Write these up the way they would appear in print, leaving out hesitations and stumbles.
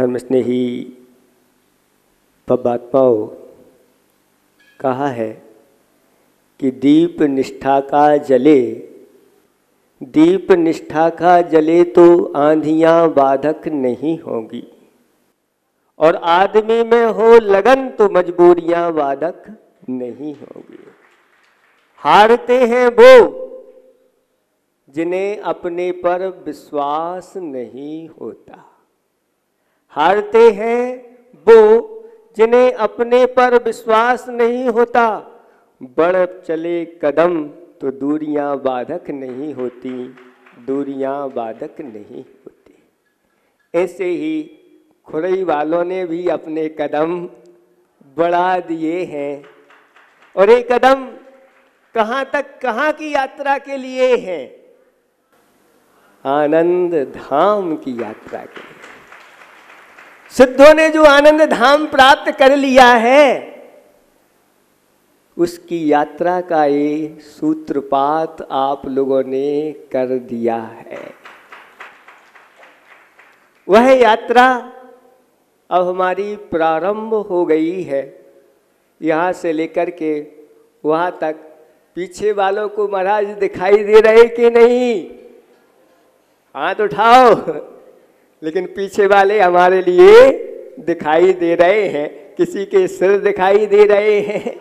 धर्म स्नेही पबात्माओं, कहा है कि दीप निष्ठा का जले, दीप निष्ठा का जले तो आंधियां बाधक नहीं होंगी, और आदमी में हो लगन तो मजबूरियां बाधक नहीं होंगी। हारते हैं वो जिन्हें अपने पर विश्वास नहीं होता, हारते हैं वो जिन्हें अपने पर विश्वास नहीं होता। बढ़ चले कदम तो दूरियां बाधक नहीं होती, दूरियां बाधक नहीं होती। ऐसे ही खुरई वालों ने भी अपने कदम बढ़ा दिए हैं, और ये कदम कहाँ तक, कहाँ की यात्रा के लिए है? आनंद धाम की यात्रा के लिए। सिद्धों ने जो आनंद धाम प्राप्त कर लिया है, उसकी यात्रा का ये सूत्रपात आप लोगों ने कर दिया है। वह यात्रा अब हमारी प्रारंभ हो गई है। यहाँ से लेकर के वहाँ तक पीछे वालों को महाराज दिखाई दे रहे कि नहीं? हाथ उठाओ। लेकिन पीछे वाले हमारे लिए दिखाई दे रहे हैं। किसी के सिर दिखाई दे रहे हैं,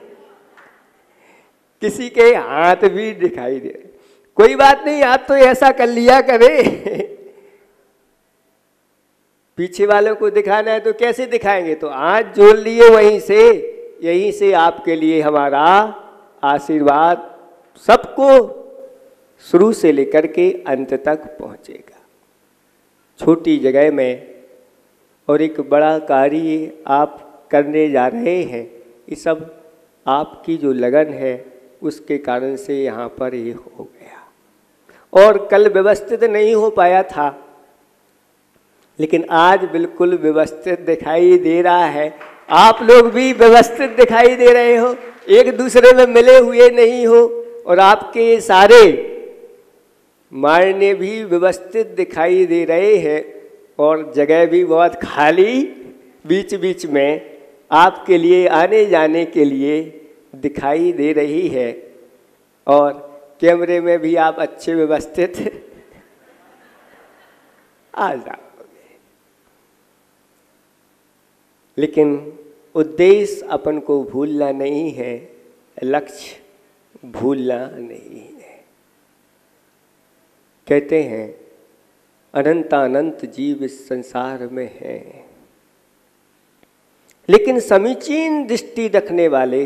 किसी के हाथ भी दिखाई दे रहे। कोई बात नहीं, आप तो ऐसा कर लिया करें। पीछे वालों को दिखाना है तो कैसे दिखाएंगे? तो हाथ जोड़ लिए वहीं से, यहीं से आपके लिए हमारा आशीर्वाद सबको शुरू से लेकर के अंत तक पहुंचेगा। छोटी जगह में और एक बड़ा कार्य आप करने जा रहे हैं। ये सब आपकी जो लगन है उसके कारण से यहाँ पर ये हो गया। और कल व्यवस्थित नहीं हो पाया था, लेकिन आज बिल्कुल व्यवस्थित दिखाई दे रहा है। आप लोग भी व्यवस्थित दिखाई दे रहे हो, एक दूसरे में मिले हुए नहीं हो, और आपके सारे मायने भी व्यवस्थित दिखाई दे रहे हैं, और जगह भी बहुत खाली बीच बीच में आपके लिए आने जाने के लिए दिखाई दे रही है। और कैमरे में भी आप अच्छे व्यवस्थित आ जाओगे। लेकिन उद्देश्य अपन को भूलना नहीं है, लक्ष्य भूलना नहीं है। कहते हैं अनंतानंत जीव इस संसार में हैं, लेकिन समीचीन दृष्टि रखने वाले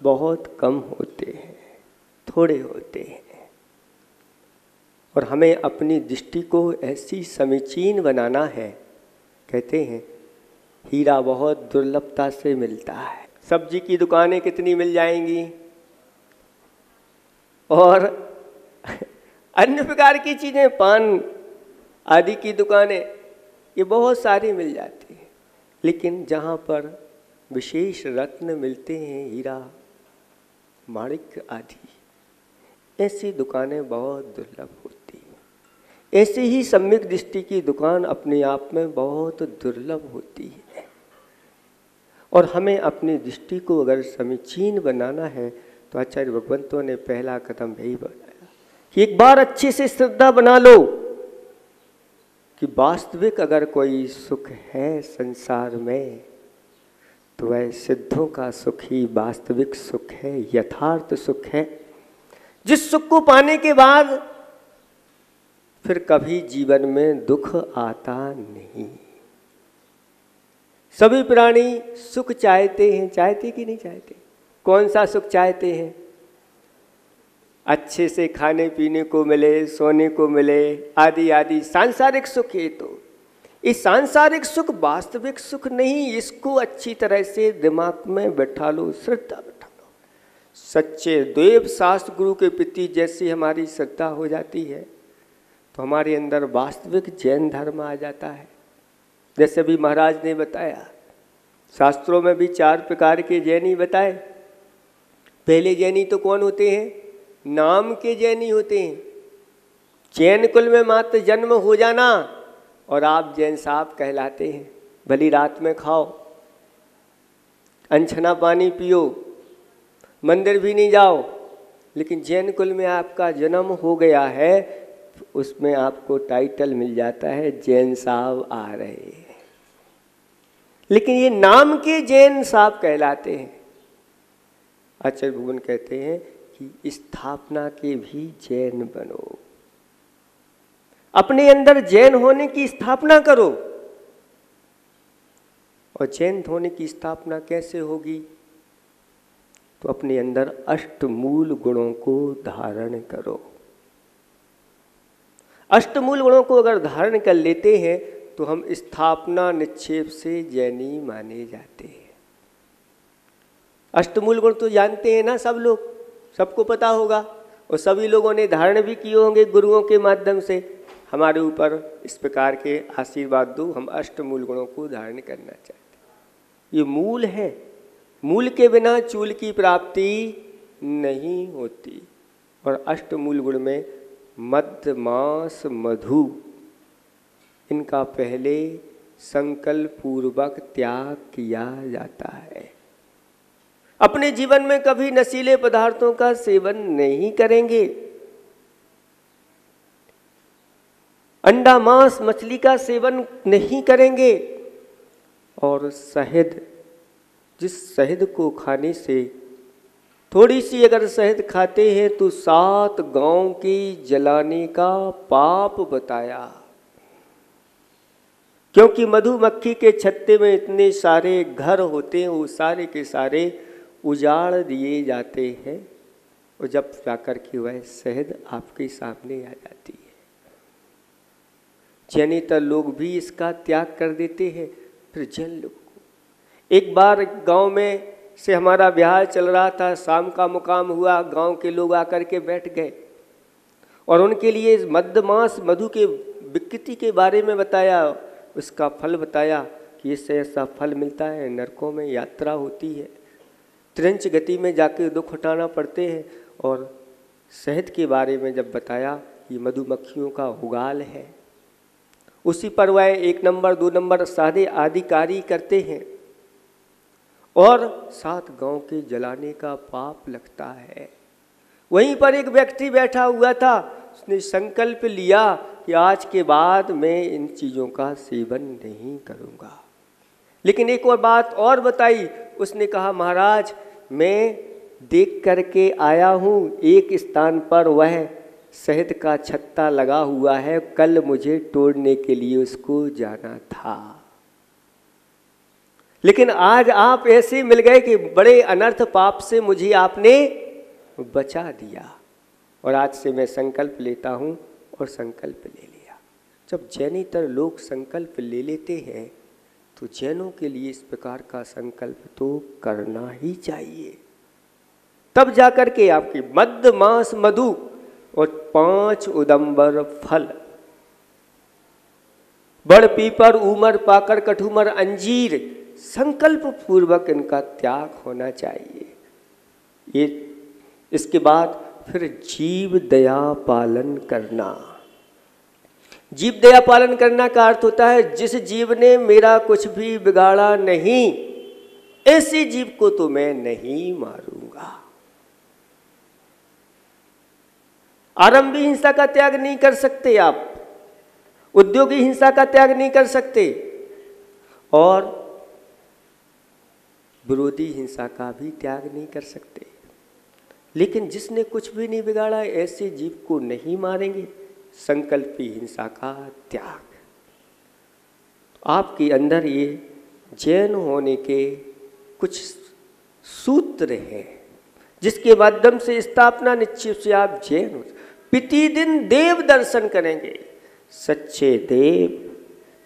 बहुत कम होते हैं, थोड़े होते हैं। और हमें अपनी दृष्टि को ऐसी समीचीन बनाना है। कहते हैं हीरा बहुत दुर्लभता से मिलता है। सब्जी की दुकानें कितनी मिल जाएंगी, और अन्य प्रकार की चीज़ें, पान आदि की दुकानें, ये बहुत सारी मिल जाती हैं। लेकिन जहाँ पर विशेष रत्न मिलते हैं, हीरा माणिक आदि, ऐसी दुकानें बहुत दुर्लभ होती हैं। ऐसे ही सम्यक दृष्टि की दुकान अपने आप में बहुत दुर्लभ होती है। और हमें अपनी दृष्टि को अगर समीचीन बनाना है तो आचार्य भगवंतों ने पहला कदम यही बनाया कि एक बार अच्छे से श्रद्धा बना लो कि वास्तविक अगर कोई सुख है संसार में तो वह सिद्धों का सुख ही वास्तविक सुख है, यथार्थ सुख है, जिस सुख को पाने के बाद फिर कभी जीवन में दुख आता नहीं। सभी प्राणी सुख चाहते हैं, चाहते कि नहीं चाहते? कौन सा सुख चाहते हैं? अच्छे से खाने पीने को मिले, सोने को मिले, आदि आदि सांसारिक सुख है। तो इस सांसारिक सुख वास्तविक सुख नहीं, इसको अच्छी तरह से दिमाग में बैठा लो, श्रद्धा बैठा लो। सच्चे देव शास्त्र गुरु के प्रति जैसी हमारी श्रद्धा हो जाती है तो हमारे अंदर वास्तविक जैन धर्म आ जाता है। जैसे भी महाराज ने बताया, शास्त्रों में भी 4 प्रकार के जैनी बताए। पहले जैनी तो कौन होते हैं? नाम के जैनी होते हैं। जैन कुल में मात्र जन्म हो जाना और आप जैन साहब कहलाते हैं। भली रात में खाओ, अनछना पानी पियो, मंदिर भी नहीं जाओ, लेकिन जैन कुल में आपका जन्म हो गया है, उसमें आपको टाइटल मिल जाता है जैन साहब आ रहे हैं। लेकिन ये नाम के जैन साहब कहलाते हैं। आचार्य भगवान कहते हैं कि स्थापना के भी जैन बनो, अपने अंदर जैन होने की स्थापना करो। और जैन होने की स्थापना कैसे होगी? तो अपने अंदर अष्टमूल गुणों को धारण करो। अष्टमूल गुणों को अगर धारण कर लेते हैं तो हम स्थापना निक्षेप से जैनी माने जाते हैं। अष्टमूल गुण तो जानते हैं ना सब लोग, सबको पता होगा, और सभी लोगों ने धारण भी किए होंगे गुरुओं के माध्यम से। हमारे ऊपर इस प्रकार के आशीर्वाद दो, हम अष्टमूल गुणों को धारण करना चाहते हैं। ये मूल है, मूल के बिना चूल की प्राप्ति नहीं होती। और अष्टमूल गुण में मद्य मांस मधु, इनका पहले संकल्प पूर्वक त्याग किया जाता है। अपने जीवन में कभी नशीले पदार्थों का सेवन नहीं करेंगे, अंडा मांस मछली का सेवन नहीं करेंगे, और शहद, जिस शहद को खाने से थोड़ी सी अगर शहद खाते हैं तो 7 गांव की जलाने का पाप बताया। क्योंकि मधुमक्खी के छत्ते में इतने सारे घर होते हैं, वो सारे के सारे उजाड़ दिए जाते हैं, और जब जाकर के वह शहद आपके सामने आ जाती है। जैनेतर लोग भी इसका त्याग कर देते हैं। फिर जैन लोग को, एक बार गांव में से हमारा विहार चल रहा था, शाम का मुकाम हुआ, गांव के लोग आकर के बैठ गए और उनके लिए मद्य मांस मधु के विकृति के बारे में बताया, उसका फल बताया कि इससे ऐसा फल मिलता है, नरकों में यात्रा होती है, त्रिंच गति में जाके दुख उठाना पड़ते हैं। और शहद के बारे में जब बताया, ये मधुमक्खियों का उगाल है, उसी पर वह 1 नंबर 2 नंबर सारे आदि कार्य करते हैं, और 7 गांव के जलाने का पाप लगता है। वहीं पर एक व्यक्ति बैठा हुआ था, उसने संकल्प लिया कि आज के बाद मैं इन चीज़ों का सेवन नहीं करूँगा। लेकिन एक और बात और बताई, उसने कहा महाराज मैं देख करके आया हूँ, एक स्थान पर वह शहद का छत्ता लगा हुआ है, कल मुझे तोड़ने के लिए उसको जाना था, लेकिन आज आप ऐसे मिल गए कि बड़े अनर्थ पाप से मुझे आपने बचा दिया, और आज से मैं संकल्प लेता हूँ। और संकल्प ले लिया। जब जैनेतर लोग संकल्प ले लेते हैं तो जैनों के लिए इस प्रकार का संकल्प तो करना ही चाहिए, तब जाकर के आपकी मद्य मांस मधु और 5 उदंबर फल, बड़ पीपर ऊमर पाकर कठुमर अंजीर, संकल्प पूर्वक इनका त्याग होना चाहिए। ये इसके बाद फिर जीव दया पालन करना। जीव दया पालन करना का अर्थ होता है जिस जीव ने मेरा कुछ भी बिगाड़ा नहीं, ऐसे जीव को तो मैं नहीं मारूंगा। आरंभी हिंसा का त्याग नहीं कर सकते आप, उद्योगी हिंसा का त्याग नहीं कर सकते, और विरोधी हिंसा का भी त्याग नहीं कर सकते। लेकिन जिसने कुछ भी नहीं बिगाड़ा ऐसे जीव को नहीं मारेंगे। संकल्पी हिंसा का त्याग। आपके अंदर ये जैन होने के कुछ सूत्र हैं जिसके माध्यम से स्थापना निश्चित से आप जैन हो। प्रतिदिन देव दर्शन करेंगे, सच्चे देव,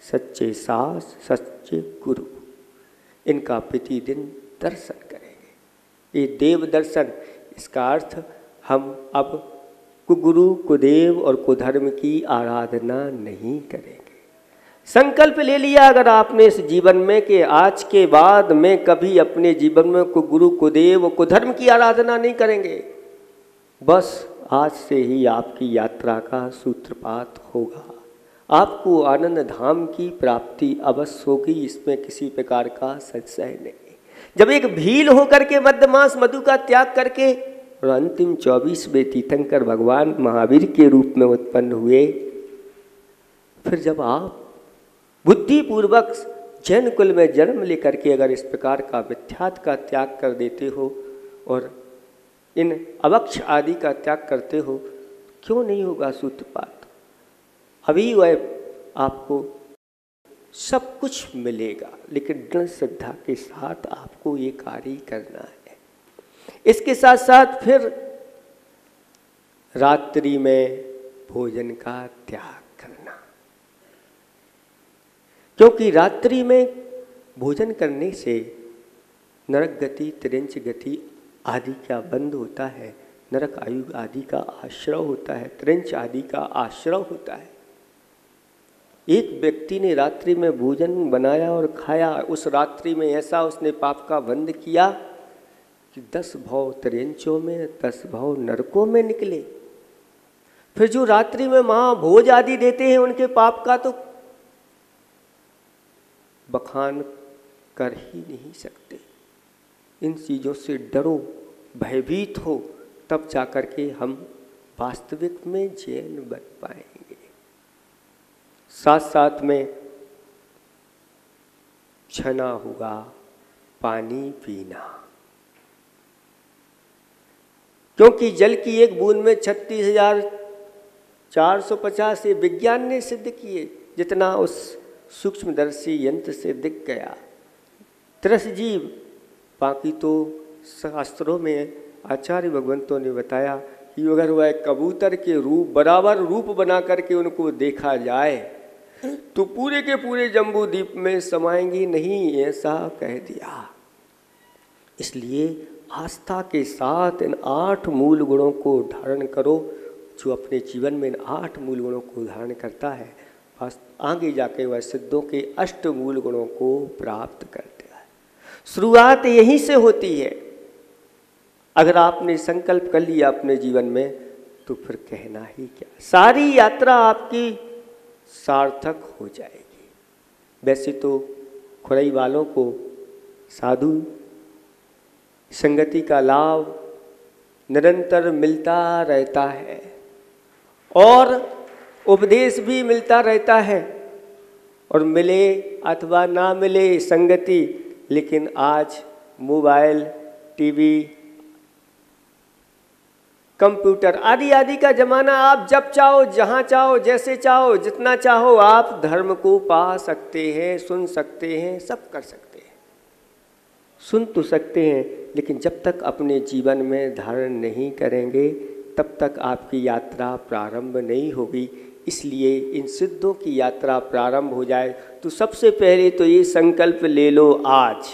सच्चे सास, सच्चे गुरु, इनका प्रतिदिन दर्शन करेंगे। ये देव दर्शन, इसका अर्थ हम अब कुगुरु कुदेव और कुधर्म की आराधना नहीं करेंगे। संकल्प ले लिया अगर आपने इस जीवन में कि आज के बाद में कभी अपने जीवन में कुगुरु कुदेव कुधर्म की आराधना नहीं करेंगे, बस आज से ही आपकी यात्रा का सूत्रपात होगा। आपको आनंद धाम की प्राप्ति अवश्य होगी, इसमें किसी प्रकार का संशय नहीं। जब एक भील होकर के मध्यमास मधु का त्याग करके और अंतिम 24वें तीर्थंकर भगवान महावीर के रूप में उत्पन्न हुए, फिर जब आप बुद्धिपूर्वक जैन कुल में जन्म लेकर के अगर इस प्रकार का मिथ्यात का त्याग कर देते हो और इन अवक्ष आदि का त्याग करते हो, क्यों नहीं होगा सूत्रपात? अभी वह आपको सब कुछ मिलेगा, लेकिन दृढ़ श्रद्धा के साथ आपको ये कार्य करना है। इसके साथ साथ फिर रात्रि में भोजन का त्याग करना, क्योंकि रात्रि में भोजन करने से नरक गति, त्रिंच गति आदि का बंद होता है, नरक आयु आदि का आश्रय होता है, त्रिंच आदि का आश्रय होता है। एक व्यक्ति ने रात्रि में भोजन बनाया और खाया, उस रात्रि में ऐसा उसने पाप का बंध किया कि 10 भव त्रिंचों में, 10 भव नरकों में निकले। फिर जो रात्रि में महाभोज आदि देते हैं, उनके पाप का तो बखान कर ही नहीं सकते। इन चीज़ों से डरो, भयभीत हो, तब जाकर के हम वास्तविक में जैन बन पाएंगे। साथ साथ में क्षणा हुआ पानी पीना, क्योंकि जल की एक बूंद में 36,450 से विज्ञान ने सिद्ध किए, जितना उस सूक्ष्मदर्शी यंत्र से दिख गया। 30 जीव, बाकी तो शास्त्रों में आचार्य भगवंतों ने बताया कि अगर वह कबूतर के रूप बराबर रूप बना करके उनको देखा जाए तो पूरे के पूरे जम्बू द्वीप में समाएंगी नहीं, ऐसा कह दिया। इसलिए आस्था के साथ इन 8 मूल गुणों को धारण करो। जो अपने जीवन में इन 8 मूल गुणों को धारण करता है, आगे जाके वह सिद्धों के 8 मूल गुणों को प्राप्त करता है। शुरुआत यहीं से होती है। अगर आपने संकल्प कर लिया अपने जीवन में, तो फिर कहना ही क्या, सारी यात्रा आपकी सार्थक हो जाएगी। वैसे तो खुरई वालों को साधु संगति का लाभ निरंतर मिलता रहता है और उपदेश भी मिलता रहता है, और मिले अथवा ना मिले संगति, लेकिन आज मोबाइल, टीवी, कंप्यूटर आदि आदि का जमाना, आप जब चाहो, जहाँ चाहो, जैसे चाहो, जितना चाहो आप धर्म को पा सकते हैं, सुन सकते हैं, सब कर सकते हैं। सुन तो सकते हैं, लेकिन जब तक अपने जीवन में धारण नहीं करेंगे तब तक आपकी यात्रा प्रारंभ नहीं होगी। इसलिए इन सिद्धों की यात्रा प्रारंभ हो जाए तो सबसे पहले तो ये संकल्प ले लो आज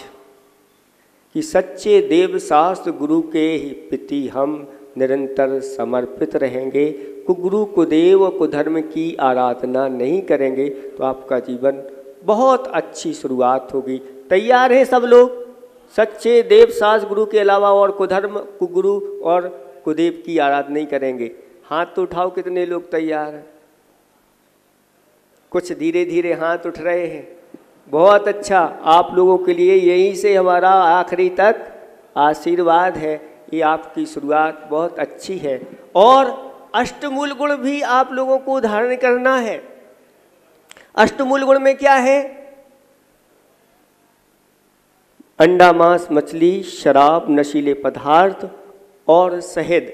कि सच्चे देव शास्त्र गुरु के ही प्रति हम निरंतर समर्पित रहेंगे। कुगुरु कुदेव कुधर्म की आराधना नहीं करेंगे तो आपका जीवन बहुत अच्छी शुरुआत होगी। तैयार हैं सब लोग? सच्चे देव शास्त्र गुरु के अलावा और कुधर्म, कुगुरु और कुदेव की आराधना नहीं करेंगे। हाथ तो उठाओ, कितने लोग तैयार हैं? कुछ धीरे धीरे हाथ उठ रहे हैं। बहुत अच्छा, आप लोगों के लिए यहीं से हमारा आखिरी तक आशीर्वाद है। ये आपकी शुरुआत बहुत अच्छी है और अष्टमूल गुण भी आप लोगों को धारण करना है। अष्टमूल गुण में क्या है? अंडा, मांस, मछली, शराब, नशीले पदार्थ और शहद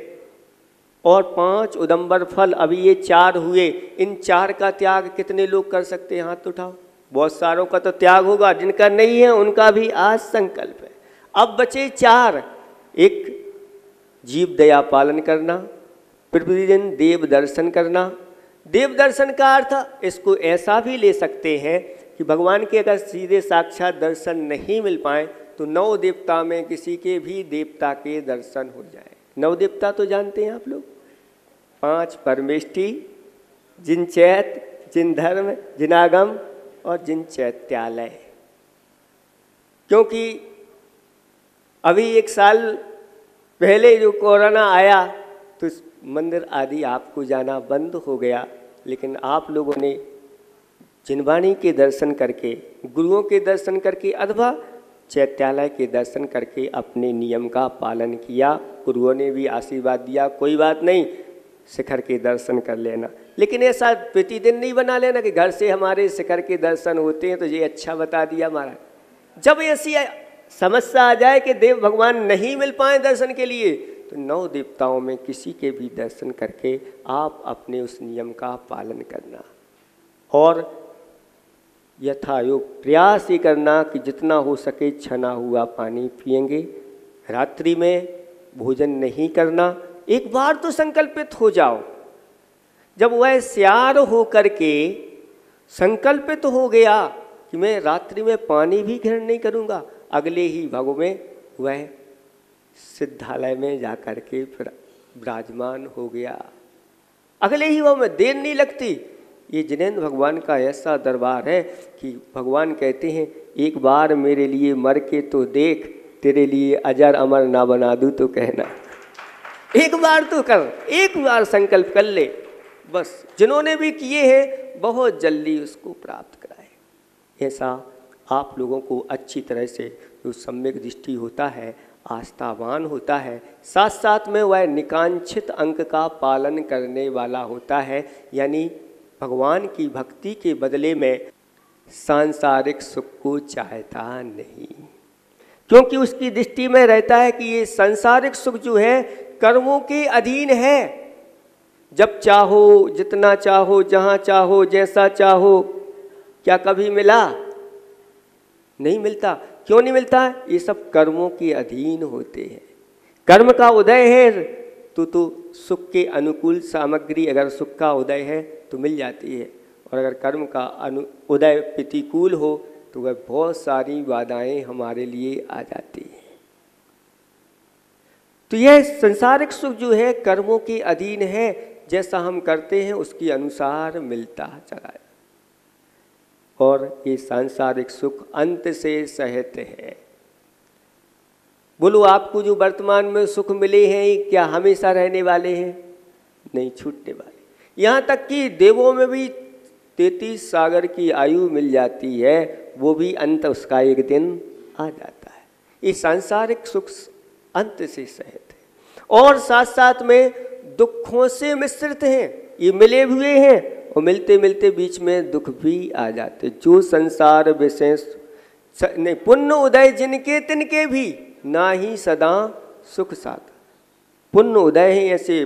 और 5 उदंबर फल। अभी ये 4 हुए। इन 4 का त्याग कितने लोग कर सकते हैं? हाथ उठाओ। बहुत सारों का तो त्याग होगा, जिनका नहीं है उनका भी आज संकल्प है। अब बचे 4। एक, जीव दया पालन करना, प्रतिदिन देव दर्शन करना। देव दर्शन का अर्थ इसको ऐसा भी ले सकते हैं कि भगवान के अगर सीधे साक्षात दर्शन नहीं मिल पाए तो 9 देवता में किसी के भी देवता के दर्शन हो जाए। 9 देवता तो जानते हैं आप लोग? 5 परमेष्टि, जिन चैत, जिन धर्म, जिनागम और जिन चैत्यालय। क्योंकि अभी 1 साल पहले जो कोरोना आया तो मंदिर आदि आपको जाना बंद हो गया, लेकिन आप लोगों ने जिनवाणी के दर्शन करके, गुरुओं के दर्शन करके अथवा चैत्यालय के दर्शन करके अपने नियम का पालन किया। गुरुओं ने भी आशीर्वाद दिया, कोई बात नहीं, शिखर के दर्शन कर लेना, लेकिन ऐसा प्रतिदिन नहीं बना लेना कि घर से हमारे शिखर के दर्शन होते हैं तो ये अच्छा बता दिया महाराज। जब ऐसी समस्या आ जाए कि देव भगवान नहीं मिल पाए दर्शन के लिए, तो 9 देवताओं में किसी के भी दर्शन करके आप अपने उस नियम का पालन करना और यथायोग प्रयास ही करना कि जितना हो सके छना हुआ पानी पिएंगे, रात्रि में भोजन नहीं करना। एक बार तो संकल्पित हो जाओ, जब वह सियार हो करके संकल्पित हो गया कि मैं रात्रि में पानी भी ग्रहण नहीं करूँगा, अगले ही भागों में वह सिद्धालय में जा कर के फिर विराजमान हो गया। अगले ही वो में देर नहीं लगती। ये जिनेंद्र भगवान का ऐसा दरबार है कि भगवान कहते हैं एक बार मेरे लिए मर के तो देख, तेरे लिए अजर अमर ना बना दूँ तो कहना। एक बार तो कर, एक बार संकल्प कर ले, बस जिन्होंने भी किए हैं बहुत जल्दी उसको प्राप्त कराए। ऐसा आप लोगों को अच्छी तरह से जो सम्यक दृष्टि होता है, आस्थावान होता है, साथ साथ में वह निकांक्षित अंक का पालन करने वाला होता है, यानी भगवान की भक्ति के बदले में सांसारिक सुख को चाहता नहीं, क्योंकि उसकी दृष्टि में रहता है कि ये सांसारिक सुख जो है कर्मों के अधीन है। जब चाहो, जितना चाहो, जहाँ चाहो, जैसा चाहो, क्या कभी मिला? नहीं मिलता। क्यों नहीं मिलता? ये सब कर्मों के अधीन होते हैं। कर्म का उदय है तो सुख के अनुकूल सामग्री, अगर सुख का उदय है तो मिल जाती है, और अगर कर्म का उदय प्रतिकूल हो तो वह बहुत सारी बाधाएं हमारे लिए आ जाती हैं। तो यह संसारिक सुख जो है कर्मों के अधीन है, जैसा हम करते हैं उसके अनुसार मिलता चला है, और ये सांसारिक सुख अंत से सहित है। बोलो, आपको जो वर्तमान में सुख मिले हैं क्या हमेशा रहने वाले हैं? नहीं, छूटने वाले। यहाँ तक कि देवों में भी 33 सागर की आयु मिल जाती है, वो भी अंत उसका एक दिन आ जाता है। ये सांसारिक सुख अंत से सहित है, और साथ साथ में दुखों से मिश्रित हैं। ये मिले हुए हैं और मिलते मिलते बीच में दुख भी आ जाते। जो संसार विशेष नहीं, पुण्य उदय जिनके तिनके भी ना ही सदा सुख साथ। पुण्य उदय है ऐसे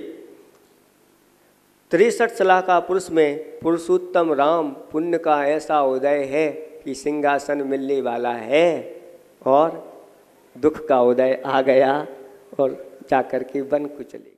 63 सलाह का पुरुष में पुरुषोत्तम राम, पुण्य का ऐसा उदय है कि सिंहासन मिलने वाला है, और दुख का उदय आ गया और जाकर के वन को चले।